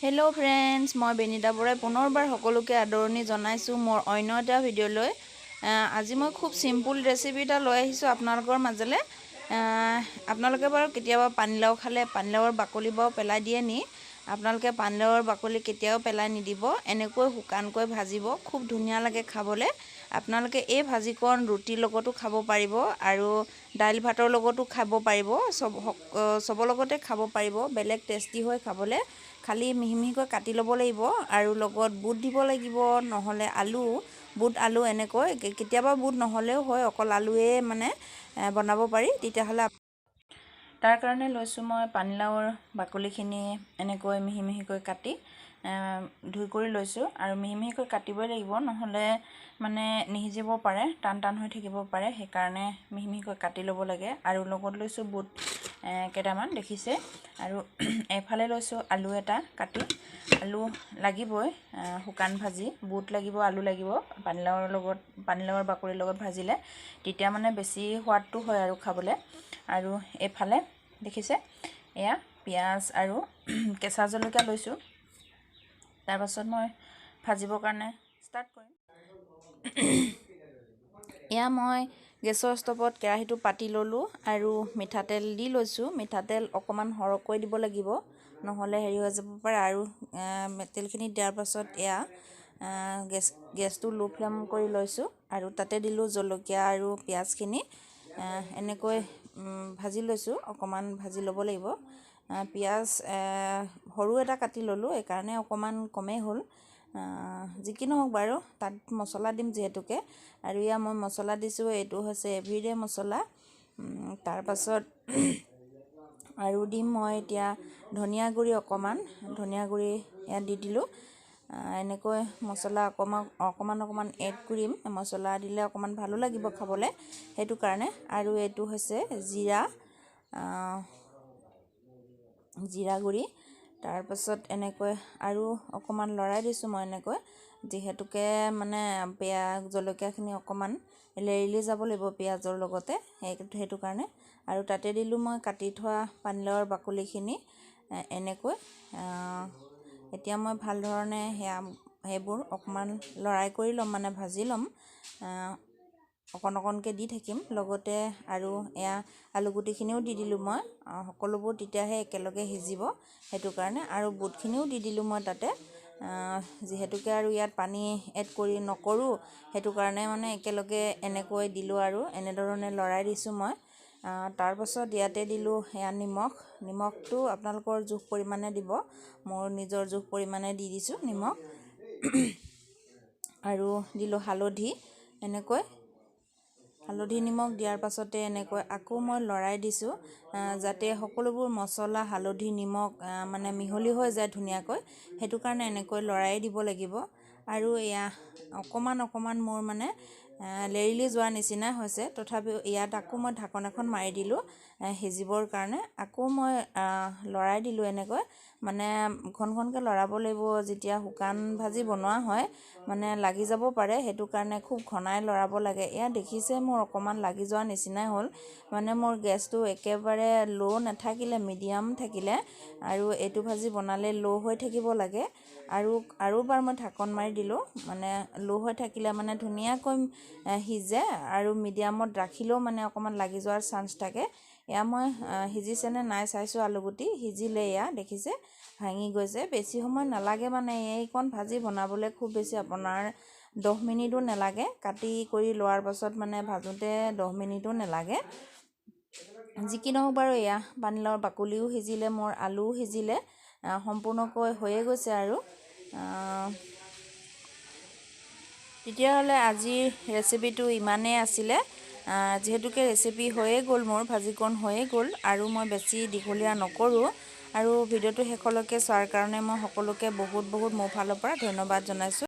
Hello friends, मैं बेनिता बराई पुनर्बार सकलोके आदरणी जनाइছোঁ मोर अन्य এটা ভিডিঅ'লৈ। আজি মই খুব সিম্পল ৰেচিপি এটা লৈ আহিছোঁ আপোনালোকৰ মাজলৈ। আপোনালোকে বাৰু কেতিয়াবা পানীলাও খালে পানীলাওৰ বাকলি বাৰু পেলাই দিয়ে নি? আপোনালোকে পানীলাওৰ বাকলি কেতিয়াও পেলাই নিদিব, এনেকৈ শুকানকৈ ভাজিব, খুব ধুনীয়া লাগে খাবলৈ। আপোনালোকে এই ভাজিকণ ৰুটিৰ লগতো খাব পাৰিব আৰু দাইল ভাতৰ লগতো খাব পাৰিব, চবৰ লগতে খাব পাৰিব, বেলেগ টেষ্টি হৈ খাবলৈ। খালি মিহি মিহিকৈ কাটি ল'ব লাগিব আৰু লগত বুট দিব লাগিব, নহ'লে আলু, বুট আলু এনেকৈ, কেতিয়াবা বুট নহ'লেও হয়, অকল আলুৱে মানে বনাব পাৰি। তেতিয়াহ'লে তাৰ কাৰণে লৈছোঁ মই পানীলাওৰ বাকলিখিনি এনেকৈ মিহি মিহিকৈ কাটি ধুই কৰি লৈছোঁ আৰু মিহি মিহিকৈ কাটিবই লাগিব, নহ'লে মানে নিসিজিব পাৰে, টান টান হৈ থাকিব পাৰে, সেইকাৰণে মিহি মিহিকৈ কাটি ল'ব লাগে। আৰু লগত লৈছোঁ বুট কেইটামান দেখিছে, আৰু এফালে লৈছোঁ আলু এটা কাটি। আলু লাগিবই, শুকান ভাজি বুট লাগিব, আলু লাগিব, পানীলাওৰ বাকলিৰ লগত ভাজিলে তেতিয়া মানে বেছি সোৱাদটো হয় আৰু খাবলৈ। আৰু এফালে দেখিছে এয়া পিঁয়াজ আৰু কেঁচা জলকীয়া লৈছোঁ। তাৰপাছত মই ভাজিবৰ কাৰণে ষ্টাৰ্ট কৰিম। এয়া মই গেছৰ ষ্টভত কেৰাহীটো পাতি ল'লোঁ আৰু মিঠাতেল দি লৈছোঁ। মিঠাতেল অকণমান সৰহকৈ দিব লাগিব, নহ'লে হেৰি হৈ যাব পাৰে। আৰু তেলখিনি দিয়াৰ পাছত এয়া গেছটো ল' ফ্লেম কৰি লৈছোঁ আৰু তাতে দিলোঁ জলকীয়া আৰু পিঁয়াজখিনি এনেকৈ ভাজি লৈছোঁ। অকণমান ভাজি ল'ব লাগিব। পিঁয়াজ সৰু এটা কাটি ল'লোঁ, এইকাৰণে অকণমান কমেই হ'ল। যি কি নহওক বাৰু, তাত মছলা দিম যিহেতুকে। আৰু এয়া মই মছলা দিছোঁ, এইটো হৈছে এভৰিডে মছলা। তাৰপাছত আৰু দিম মই এতিয়া ধনিয়া গুড়ি অকণমান, ধনিয়া গুড়ি ইয়াত দি দিলোঁ। এনেকৈ মছলা অকণমান এড কৰিম। মছলা দিলে অকণমান ভালো লাগিব খাবলৈ, সেইটো কাৰণে। আৰু এইটো হৈছে জিৰা গুড়ি। তাৰপাছত এনেকৈ আৰু অকণমান লৰাই দিছোঁ মই এনেকৈ, যিহেতুকে মানে জলকীয়াখিনি অকণমান লেৰেলি যাব লাগিব পিঁয়াজৰ লগতে, সেইটো কাৰণে। আৰু তাতে দিলোঁ মই কাটি থোৱা পানীলাওৰ বাকলিখিনি এনেকৈ। এতিয়া মই ভাল ধৰণে সেইবোৰ অকণমান লৰাই কৰি ল'ম, মানে ভাজি ল'ম, অকণকৈ দি থাকিম লগতে। আৰু এয়া আলুগুটিখিনিও দি দিলোঁ মই, সকলোবোৰ তেতিয়াহে একেলগে সিজিব, সেইটো কাৰণে। আৰু বুটখিনিও দি দিলোঁ মই তাতে, যিহেতুকে আৰু ইয়াত পানী এড নকৰোঁ, সেইটো কাৰণে মানে একেলগে এনেকৈ দিলোঁ আৰু এনেধৰণে লৰাই দিছোঁ মই। তাৰপাছত ইয়াতে দিলোঁ এয়া নিমখটো আপোনালোকৰ জোখ পৰিমাণে দিব, মোৰ নিজৰ জোখ পৰিমাণে দি দিছোঁ নিমখ। আৰু দিলোঁ হালধি, এনেকৈ হালধি নিমখ দিয়াৰ পাছতে এনেকৈ আকৌ মই লৰাই দিছোঁ, যাতে সকলোবোৰ মছলা হালধি নিমখ মানে মিহলি হৈ যায় ধুনীয়াকৈ, সেইটো কাৰণে এনেকৈ লৰাই দিব লাগিব। আৰু এয়া অকণমান মোৰ মানে লেৰেলি যোৱাৰ নিচিনা হৈছে, তথাপিও ইয়াত আকৌ মই ঢাকন এখন মাৰি দিলোঁ সিজিবৰ কাৰণে। আকৌ মই লৰাই দিলোঁ এনেকৈ, মানে ঘনকৈ লৰাব লাগিব, যেতিয়া শুকান ভাজি বনোৱা হয় মানে লাগি যাব পাৰে, সেইটো কাৰণে খুব ঘনাই লৰাব লাগে। এয়া দেখিছে মোৰ অকণমান লাগি যোৱাৰ নিচিনাই হ'ল, মানে মোৰ গেছটো একেবাৰে ল' নাথাকিলে, মিডিয়াম থাকিলে, আৰু এইটো ভাজি বনালে ল' হৈ থাকিব লাগে। আৰু এবাৰ মই ঢাকন মাৰি দিলোঁ, মানে ল' হৈ থাকিলে মানে ধুনীয়াকৈ সিজে, আৰু মিডিয়ামত ৰাখিলেও মানে অকণমান লাগি যোৱাৰ চান্স থাকে। এয়া মই সিজিছেনে নাই চাইছোঁ, আলুগুটি সিজিলে, এয়া দেখিছে ভাঙি গৈছে। বেছি সময় নালাগে, মানে এইকণ ভাজি বনাবলৈ খুব বেছি আপোনাৰ 10 মিনিটো নালাগে। কাটি কৰি লোৱাৰ পাছত মানে ভাজোঁতে 10 মিনিটো নালাগে। যি কি নহওক বাৰু, এয়া পানীলাওৰ বাকলিও সিজিলে, মোৰ আলুও সিজিলে, সম্পূৰ্ণকৈ হৈয়ে গৈছে। আৰু তেতিয়াহ'লে আজিৰ ৰেচিপিটো ইমানেই আছিলে। যিহেতুকে ৰেচিপি হৈয়ে গ'ল, মোৰ ভাজিকণ হৈয়ে গ'ল, আৰু মই বেছি দীঘলীয়া নকৰোঁ। আৰু ভিডিঅ'টো শেষলৈকে চোৱাৰ কাৰণে মই সকলোকে বহুত মোৰ ফালৰ পৰা ধন্যবাদ জনাইছোঁ।